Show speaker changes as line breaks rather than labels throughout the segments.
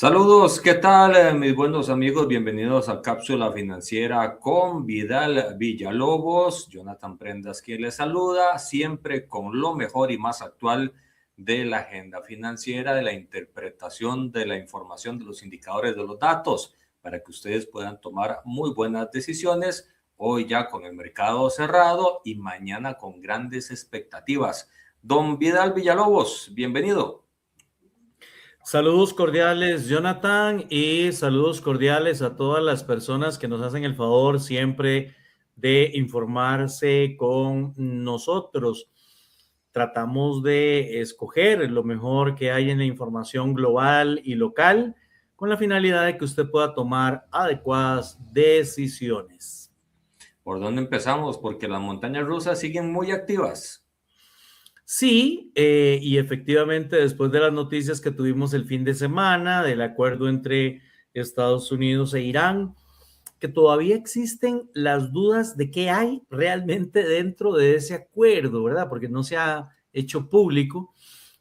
Saludos, ¿qué tal, mis buenos amigos? Bienvenidos a Cápsula Financiera con Vidal Villalobos. Jonathan Prendas quien les saluda, siempre con lo mejor y más actual de la agenda financiera, de la interpretación de la información, de los indicadores, de los datos, para que ustedes puedan tomar muy buenas decisiones, hoy ya con el mercado cerrado y mañana con grandes expectativas. Don Vidal Villalobos, bienvenido.
Saludos cordiales, Jonathan, y saludos cordiales a todas las personas que nos hacen el favor siempre de informarse con nosotros. Tratamos de escoger lo mejor que hay en la información global y local con la finalidad de que usted pueda tomar adecuadas decisiones.
¿Por dónde empezamos? Porque las montañas rusas siguen muy activas.
Sí, y efectivamente después de las noticias que tuvimos el fin de semana del acuerdo entre Estados Unidos e Irán, que todavía existen las dudas de qué hay realmente dentro de ese acuerdo, ¿verdad? Porque no se ha hecho público.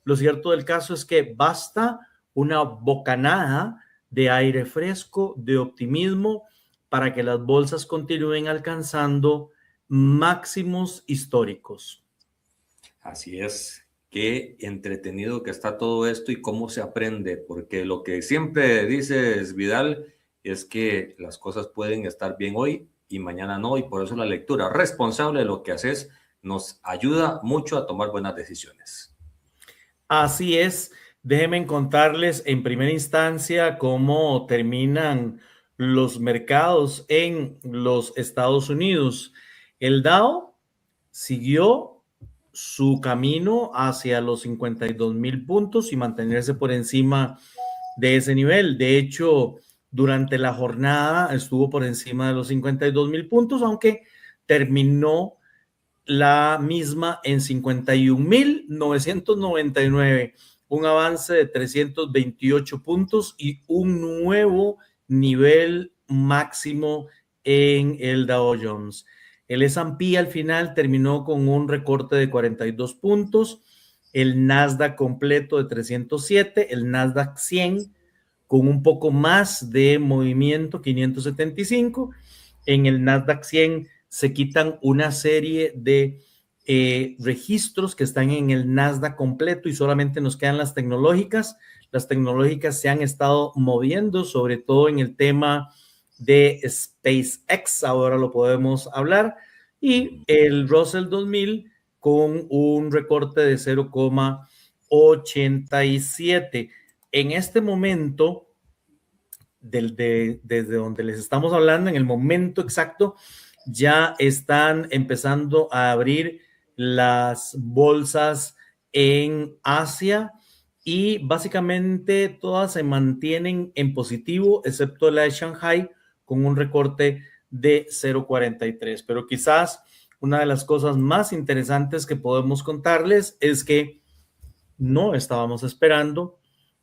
Lo cierto del caso es que basta una bocanada de aire fresco, de optimismo, para que las bolsas continúen alcanzando máximos históricos.
Así es, qué entretenido que está todo esto y cómo se aprende, porque lo que siempre dices, Vidal, es que las cosas pueden estar bien hoy y mañana no, y por eso la lectura responsable de lo que haces nos ayuda mucho a tomar buenas decisiones.
Así es, déjenme contarles en primera instancia cómo terminan los mercados en los Estados Unidos. El Dow siguió su camino hacia los 52,000 puntos y mantenerse por encima de ese nivel. De hecho, durante la jornada estuvo por encima de los 52,000 puntos, aunque terminó la misma en 51,999, un avance de 328 puntos y un nuevo nivel máximo en el Dow Jones. El S&P al final terminó con un recorte de 42 puntos, el Nasdaq completo de 307, el Nasdaq 100 con un poco más de movimiento, 575. En el Nasdaq 100 se quitan una serie de registros que están en el Nasdaq completo y solamente nos quedan las tecnológicas. Las tecnológicas se han estado moviendo, sobre todo en el tema de SpaceX, ahora lo podemos hablar, y el Russell 2000 con un recorte de 0,87. En este momento, desde donde les estamos hablando, en el momento exacto, ya están empezando a abrir las bolsas en Asia y básicamente todas se mantienen en positivo, excepto la de Shanghai con un recorte de 0,43. Pero quizás una de las cosas más interesantes que podemos contarles es que no estábamos esperando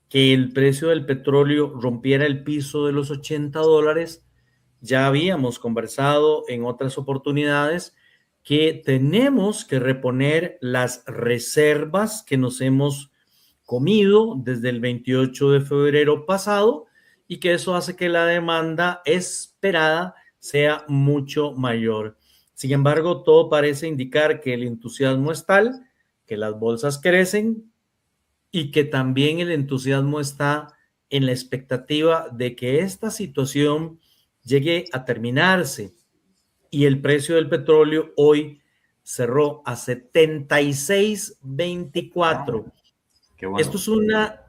que el precio del petróleo rompiera el piso de los $80. Ya habíamos conversado en otras oportunidades que tenemos que reponer las reservas que nos hemos comido desde el 28 de febrero pasado y que eso hace que la demanda esperada sea mucho mayor. Sin embargo, todo parece indicar que el entusiasmo es tal, que las bolsas crecen, y que también el entusiasmo está en la expectativa de que esta situación llegue a terminarse. Y el precio del petróleo hoy cerró a 76.24.
Qué bueno.
Esto es una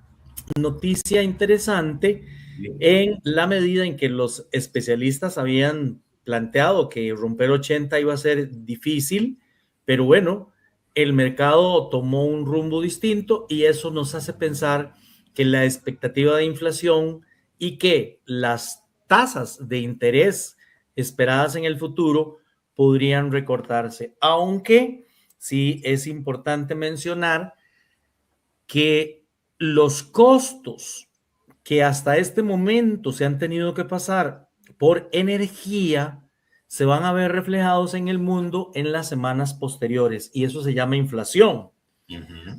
noticia interesante en la medida en que los especialistas habían planteado que romper 80 iba a ser difícil, pero bueno, el mercado tomó un rumbo distinto y eso nos hace pensar que la expectativa de inflación y que las tasas de interés esperadas en el futuro podrían recortarse, aunque sí es importante mencionar que los costos que hasta este momento se han tenido que pasar por energía se van a ver reflejados en el mundo en las semanas posteriores y eso se llama inflación.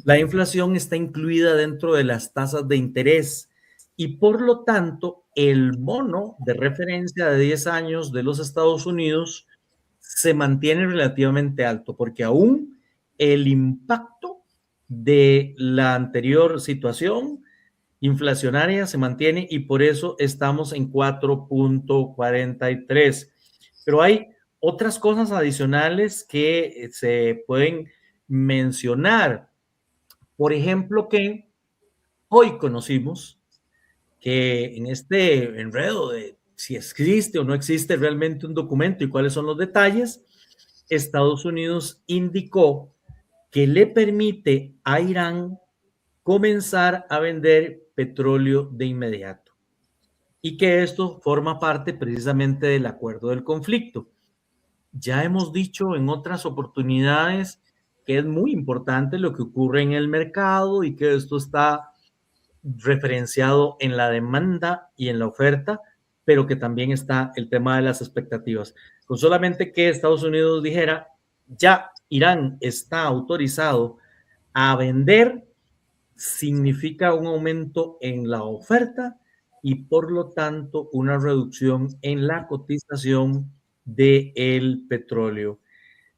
La inflación está incluida dentro de las tasas de interés y por lo tanto el bono de referencia de 10 años de los Estados Unidos se mantiene relativamente alto, porque aún el impacto de la anterior situación inflacionaria se mantiene y por eso estamos en 4.43. Pero hay otras cosas adicionales que se pueden mencionar. Por ejemplo, que hoy conocimos que en este enredo de si existe o no existe realmente un documento y cuáles son los detalles, Estados Unidos indicó que le permite a Irán comenzar a vender petróleo de inmediato y que esto forma parte precisamente del acuerdo del conflicto. Ya hemos dicho en otras oportunidades que es muy importante lo que ocurre en el mercado y que esto está referenciado en la demanda y en la oferta, pero que también está el tema de las expectativas. Con solamente que Estados Unidos dijera, ya Irán está autorizado a vender, significa un aumento en la oferta y por lo tanto una reducción en la cotización del petróleo.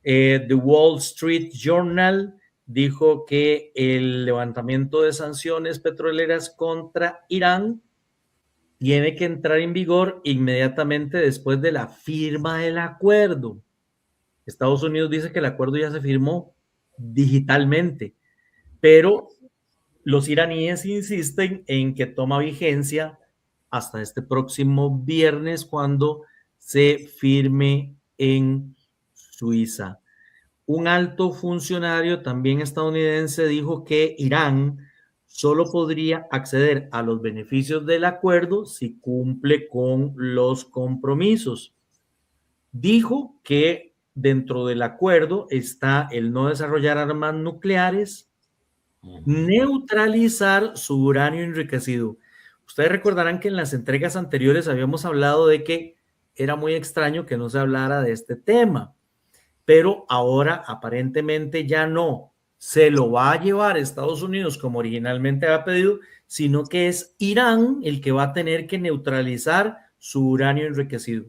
The Wall Street Journal dijo que el levantamiento de sanciones petroleras contra Irán tiene que entrar en vigor inmediatamente después de la firma del acuerdo. Estados Unidos dice que el acuerdo ya se firmó digitalmente, pero los iraníes insisten en que toma vigencia hasta este próximo viernes cuando se firme en Suiza. Un alto funcionario también estadounidense dijo que Irán solo podría acceder a los beneficios del acuerdo si cumple con los compromisos. Dijo que dentro del acuerdo está el no desarrollar armas nucleares, neutralizar su uranio enriquecido. Ustedes recordarán que en las entregas anteriores habíamos hablado de que era muy extraño que no se hablara de este tema, pero ahora aparentemente ya no se lo va a llevar a Estados Unidos como originalmente había pedido, sino que es Irán el que va a tener que neutralizar su uranio enriquecido.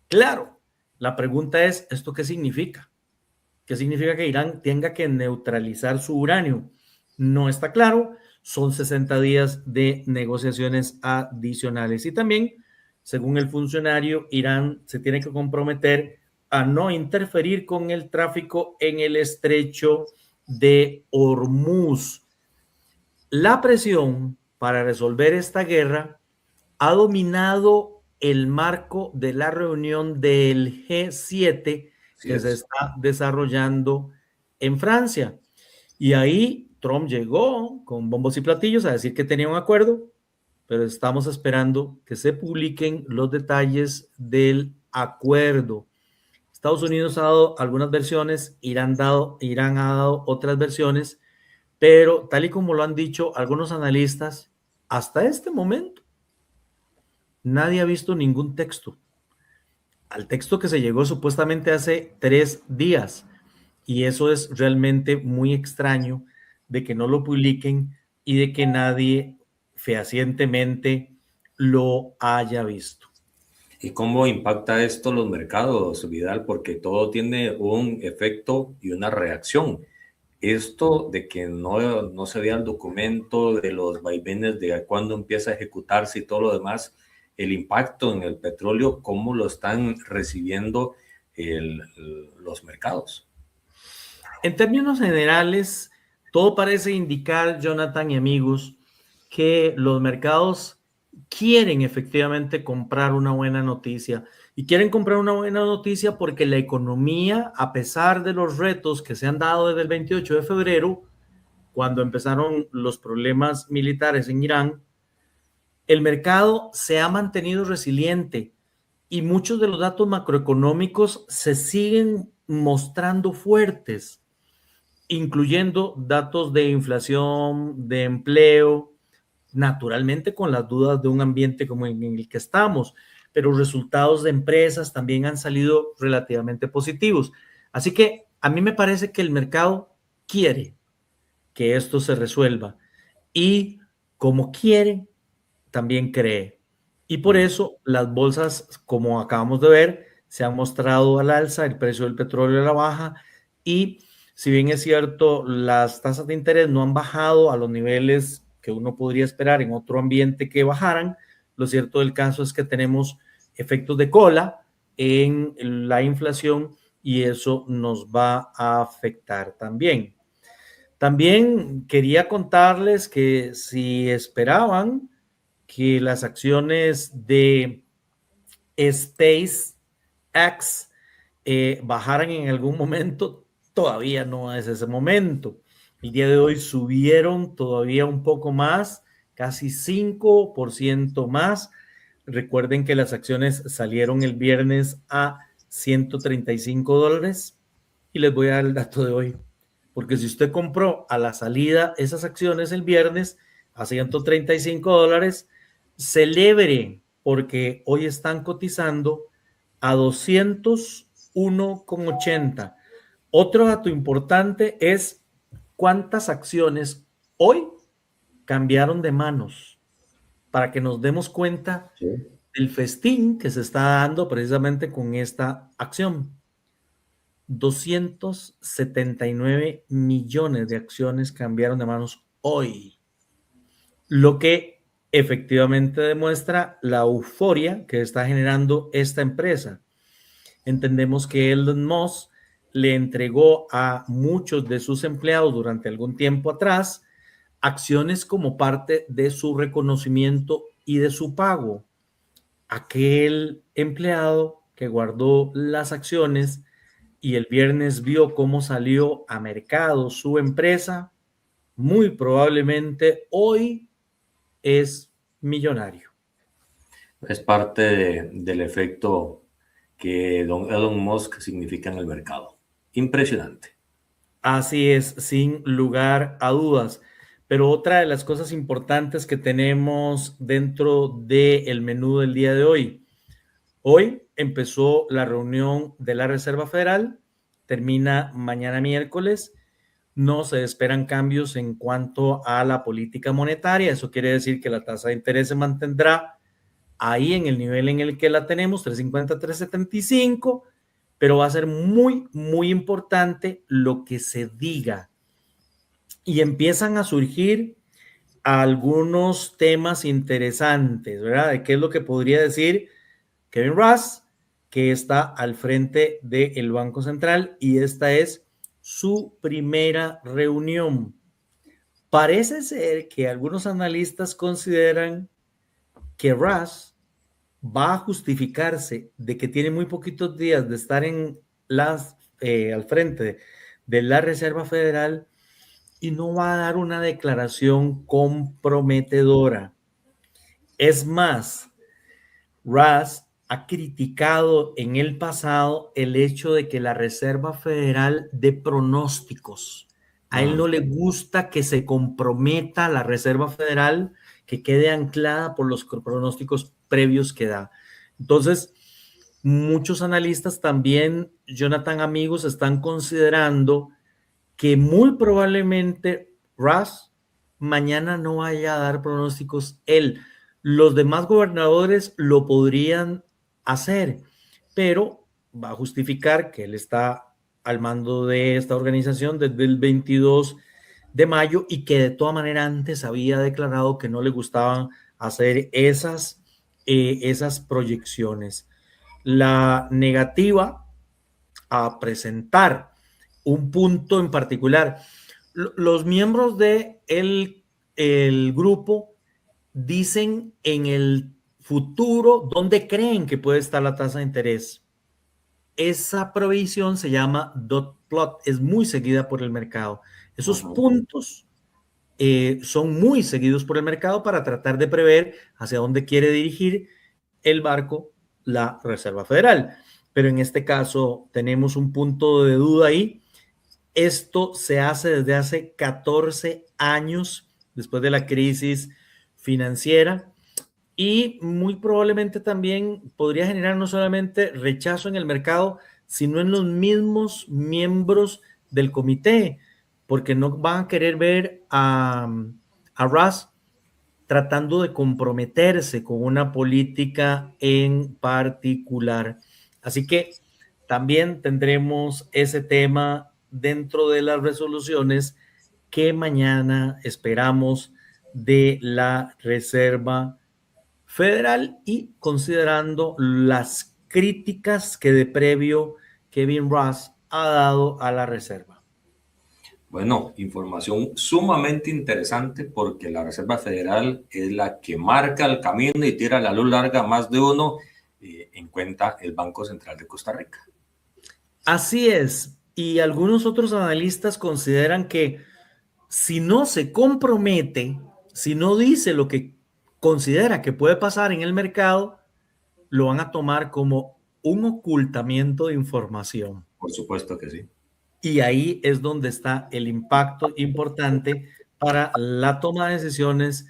Claro, la pregunta es, ¿esto qué significa? ¿Qué significa que Irán tenga que neutralizar su uranio? No está claro, son 60 días de negociaciones adicionales. Y también, según el funcionario, Irán se tiene que comprometer a no interferir con el tráfico en el estrecho de Hormuz. La presión para resolver esta guerra ha dominado el marco de la reunión del G7 que se está desarrollando en Francia. Y ahí Trump llegó con bombos y platillos a decir que tenía un acuerdo, pero estamos esperando que se publiquen los detalles del acuerdo. Estados Unidos ha dado algunas versiones, Irán ha dado otras versiones, pero tal y como lo han dicho algunos analistas, hasta este momento nadie ha visto ningún texto. Al texto que se llegó supuestamente hace 3 días. Y eso es realmente muy extraño de que no lo publiquen y de que nadie fehacientemente lo haya visto.
¿Y cómo impacta esto los mercados, Vidal? Porque todo tiene un efecto y una reacción. Esto de que no se vea el documento de los vaivenes de cuándo empieza a ejecutarse y todo lo demás, el impacto en el petróleo, ¿cómo lo están recibiendo los mercados?
En términos generales, todo parece indicar, Jonathan y amigos, que los mercados quieren efectivamente comprar una buena noticia. Y quieren comprar una buena noticia porque la economía, a pesar de los retos que se han dado desde el 28 de febrero, cuando empezaron los problemas militares en Irán, el mercado se ha mantenido resiliente y muchos de los datos macroeconómicos se siguen mostrando fuertes, incluyendo datos de inflación, de empleo, naturalmente con las dudas de un ambiente como en el que estamos, pero resultados de empresas también han salido relativamente positivos. Así que a mí me parece que el mercado quiere que esto se resuelva y como quiere, también cree. Y por eso las bolsas, como acabamos de ver, se han mostrado al alza, el precio del petróleo a la baja, y si bien es cierto, las tasas de interés no han bajado a los niveles que uno podría esperar en otro ambiente que bajaran, lo cierto del caso es que tenemos efectos de cola en la inflación y eso nos va a afectar también. También quería contarles que si esperaban que las acciones de SpaceX bajaran en algún momento, todavía no es ese momento. El día de hoy subieron todavía un poco más, casi 5% más. Recuerden que las acciones salieron el viernes a $135 y les voy a dar el dato de hoy. Porque si usted compró a la salida esas acciones el viernes a $135, celebre porque hoy están cotizando a 201,80. Otro dato importante es cuántas acciones hoy cambiaron de manos para que nos demos cuenta del festín que se está dando precisamente con esta acción. 279 millones de acciones cambiaron de manos hoy, lo que efectivamente demuestra la euforia que está generando esta empresa. Entendemos que Elon Musk le entregó a muchos de sus empleados durante algún tiempo atrás acciones como parte de su reconocimiento y de su pago. Aquel empleado que guardó las acciones y el viernes vio cómo salió a mercado su empresa, muy probablemente hoy es millonario.
Es parte del efecto que don Elon Musk significa en el mercado. Impresionante.
Así es, sin lugar a dudas. Pero otra de las cosas importantes que tenemos dentro del menú del día de hoy empezó la reunión de la Reserva Federal, termina mañana miércoles. No se esperan cambios en cuanto a la política monetaria. Eso quiere decir que la tasa de interés se mantendrá ahí en el nivel en el que la tenemos, 350, 375, pero va a ser muy, muy importante lo que se diga. Y empiezan a surgir algunos temas interesantes, ¿verdad? De qué es lo que podría decir Kevin Rush, que está al frente del Banco Central, y esta es su primera reunión. Parece ser que algunos analistas consideran que Rush va a justificarse de que tiene muy poquitos días de estar al frente de la Reserva Federal y no va a dar una declaración comprometedora. Es más, Rush ha criticado en el pasado el hecho de que la Reserva Federal dé pronósticos. A él no le gusta que se comprometa la Reserva Federal, que quede anclada por los pronósticos previos que da. Entonces, muchos analistas también, Jonathan, amigos, están considerando que muy probablemente Rush mañana no vaya a dar pronósticos él. Los demás gobernadores lo podrían hacer, pero va a justificar que él está al mando de esta organización desde el 22 de mayo y que de toda manera antes había declarado que no le gustaban hacer esas proyecciones. La negativa a presentar un punto en particular. Los miembros de el grupo dicen en el futuro dónde creen que puede estar la tasa de interés. Esa provisión se llama dot plot, es muy seguida por el mercado. Esos puntos son muy seguidos por el mercado para tratar de prever hacia dónde quiere dirigir el barco la Reserva Federal. Pero en este caso tenemos un punto de duda ahí. Esto se hace desde hace 14 años después de la crisis financiera y muy probablemente también podría generar no solamente rechazo en el mercado, sino en los mismos miembros del comité, porque no van a querer ver a Rush tratando de comprometerse con una política en particular. Así que también tendremos ese tema dentro de las resoluciones que mañana esperamos de la Reserva Federal y considerando las críticas que de previo Kevin Ross ha dado a la Reserva.
Bueno, información sumamente interesante porque la Reserva Federal es la que marca el camino y tira la luz larga a más de uno, en cuenta el Banco Central de Costa Rica.
Así es, y algunos otros analistas consideran que si no se compromete, si no dice lo que considera que puede pasar en el mercado, lo van a tomar como un ocultamiento de información.
Por supuesto que sí.
Y ahí es donde está el impacto importante para la toma de decisiones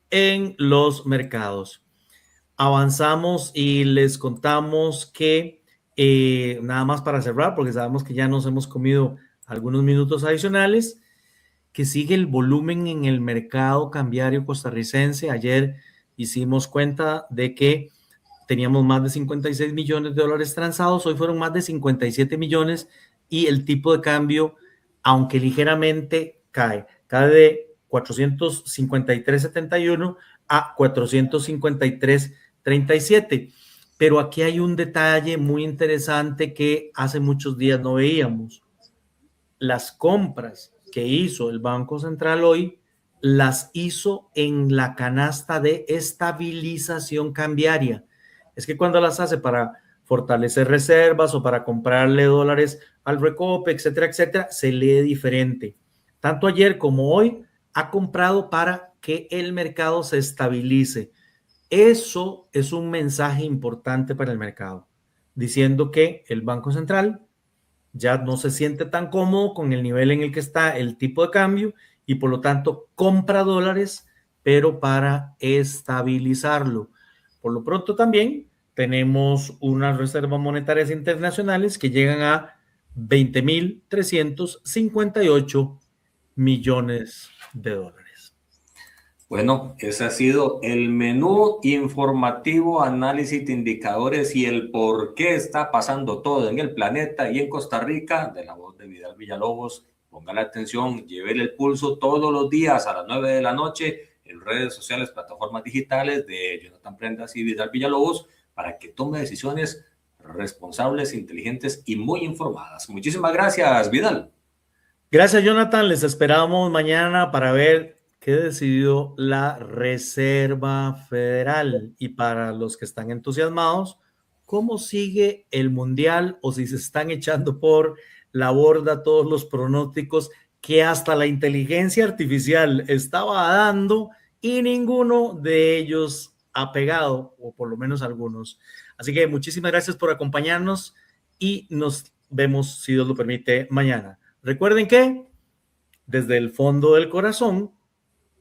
en los mercados. Avanzamos y les contamos que, nada más para cerrar, porque sabemos que ya nos hemos comido algunos minutos adicionales, que sigue el volumen en el mercado cambiario costarricense. Ayer hicimos cuenta de que teníamos más de 56 millones de dólares transados, hoy fueron más de 57 millones y el tipo de cambio, aunque ligeramente cae de 453.71 a 453.37. Pero aquí hay un detalle muy interesante que hace muchos días no veíamos. Las compras que hizo el Banco Central hoy las hizo en la canasta de estabilización cambiaria. Es que cuando las hace para fortalecer reservas o para comprarle dólares al Recope, etcétera, etcétera, se lee diferente. Tanto ayer como hoy ha comprado para que el mercado se estabilice. Eso es un mensaje importante para el mercado, diciendo que el Banco Central ya no se siente tan cómodo con el nivel en el que está el tipo de cambio y por lo tanto compra dólares, pero para estabilizarlo. Por lo pronto también tenemos unas reservas monetarias internacionales que llegan a 20.358 millones de dólares.
Bueno, ese ha sido el menú informativo, análisis de indicadores y el por qué está pasando todo en el planeta y en Costa Rica, de la voz de Vidal Villalobos. Ponga la atención, llévele el pulso todos los días a las 9 de la noche en redes sociales, plataformas digitales de Jonathan Prendas y Vidal Villalobos para que tome decisiones responsables, inteligentes y muy informadas. Muchísimas gracias, Vidal.
Gracias, Jonathan. Les esperamos mañana para ver qué decidió la Reserva Federal. Y para los que están entusiasmados, ¿cómo sigue el Mundial? O si se están echando por la borda todos los pronósticos que hasta la inteligencia artificial estaba dando y ninguno de ellos ha pegado, o por lo menos algunos. Así que muchísimas gracias por acompañarnos y nos vemos, si Dios lo permite, mañana. Recuerden que desde el fondo del corazón,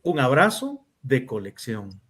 un abrazo de colección.